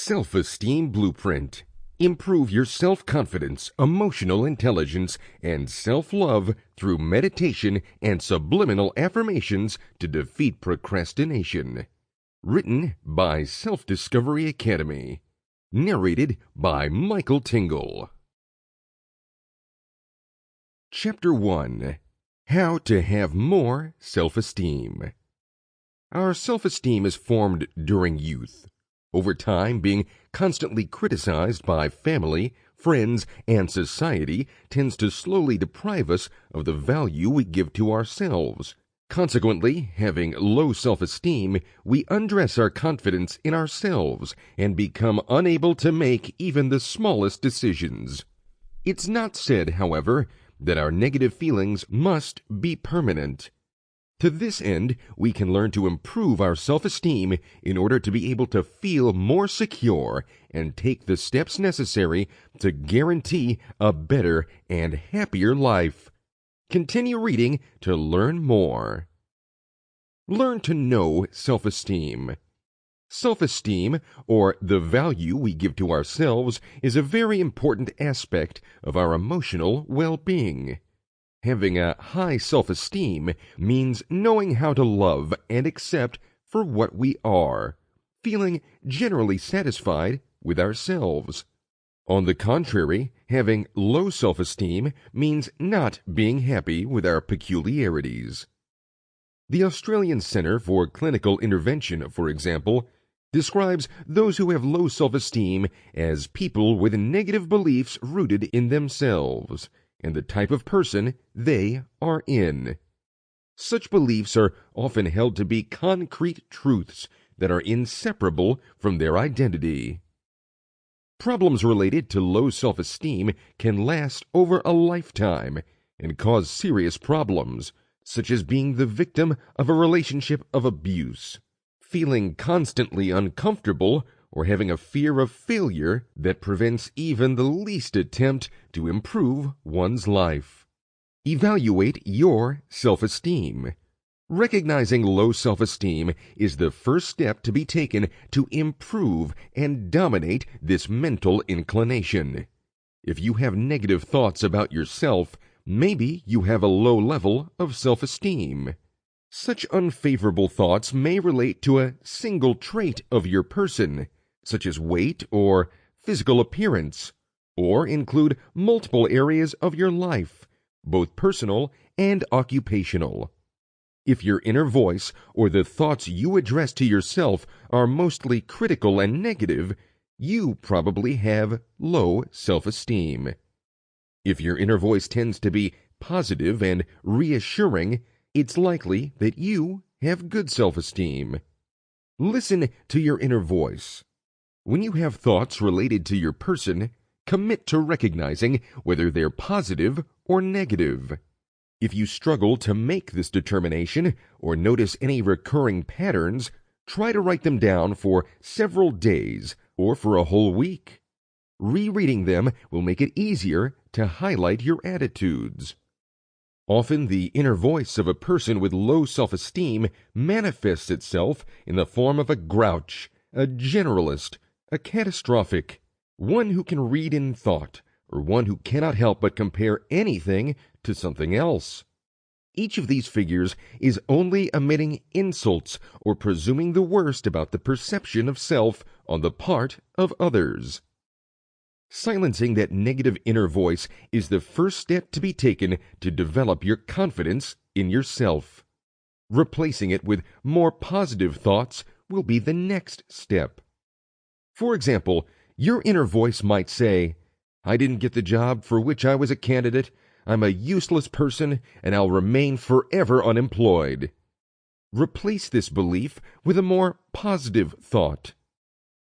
Self Esteem Blueprint. Improve your self-confidence, emotional intelligence, and self-love through meditation and subliminal affirmations to defeat procrastination. Written by Self-Discovery Academy. Narrated by Michael Tingle. Chapter 1. How to Have More Self-Esteem. Our self-esteem is formed during youth. Over time, being constantly criticized by family, friends, and society tends to slowly deprive us of the value we give to ourselves. Consequently, having low self-esteem, we undress our confidence in ourselves and become unable to make even the smallest decisions. It's not said, however, that our negative feelings must be permanent. To this end, we can learn to improve our self-esteem in order to be able to feel more secure and take the steps necessary to guarantee a better and happier life. Continue reading to learn more. Learn to know self-esteem. Self-esteem, or the value we give to ourselves, is a very important aspect of our emotional well-being. Having a high self-esteem means knowing how to love and accept for what we are, feeling generally satisfied with ourselves. On the contrary, having low self-esteem means not being happy with our peculiarities. The Australian Centre for Clinical Intervention, for example, describes those who have low self-esteem as people with negative beliefs rooted in themselves and the type of person they are in. Such beliefs are often held to be concrete truths that are inseparable from their identity. Problems related to low self-esteem can last over a lifetime and cause serious problems, such as being the victim of a relationship of abuse, feeling constantly uncomfortable, or having a fear of failure that prevents even the least attempt to improve one's life. Evaluate your self-esteem. Recognizing low self-esteem is the first step to be taken to improve and dominate this mental inclination. If you have negative thoughts about yourself, maybe you have a low level of self-esteem. Such unfavorable thoughts may relate to a single trait of your person, such as weight or physical appearance, or include multiple areas of your life, both personal and occupational. If your inner voice or the thoughts you address to yourself are mostly critical and negative, you probably have low self-esteem. If your inner voice tends to be positive and reassuring, it's likely that you have good self-esteem. Listen to your inner voice. When you have thoughts related to your person, commit to recognizing whether they're positive or negative. If you struggle to make this determination or notice any recurring patterns, try to write them down for several days or for a whole week. Rereading them will make it easier to highlight your attitudes. Often the inner voice of a person with low self-esteem manifests itself in the form of a grouch, a generalist, a catastrophic, one who can read in thought, or one who cannot help but compare anything to something else. Each of these figures is only emitting insults or presuming the worst about the perception of self on the part of others. Silencing that negative inner voice is the first step to be taken to develop your confidence in yourself. Replacing it with more positive thoughts will be the next step. For example, your inner voice might say, "I didn't get the job for which I was a candidate. I'm a useless person, and I'll remain forever unemployed." Replace this belief with a more positive thought.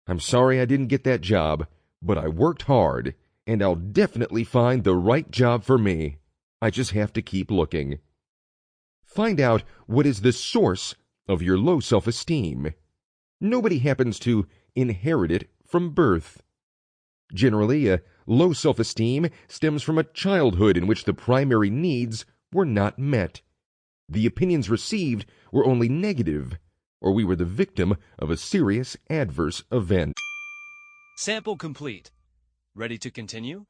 "I'm sorry I didn't get that job, but I worked hard, and I'll definitely find the right job for me. I just have to keep looking." Find out what is the source of your low self-esteem. Nobody happens to inherit it from birth. Generally, a low self-esteem stems from a childhood in which the primary needs were not met. The opinions received were only negative, or we were the victim of a serious adverse event. Sample complete. Ready to continue?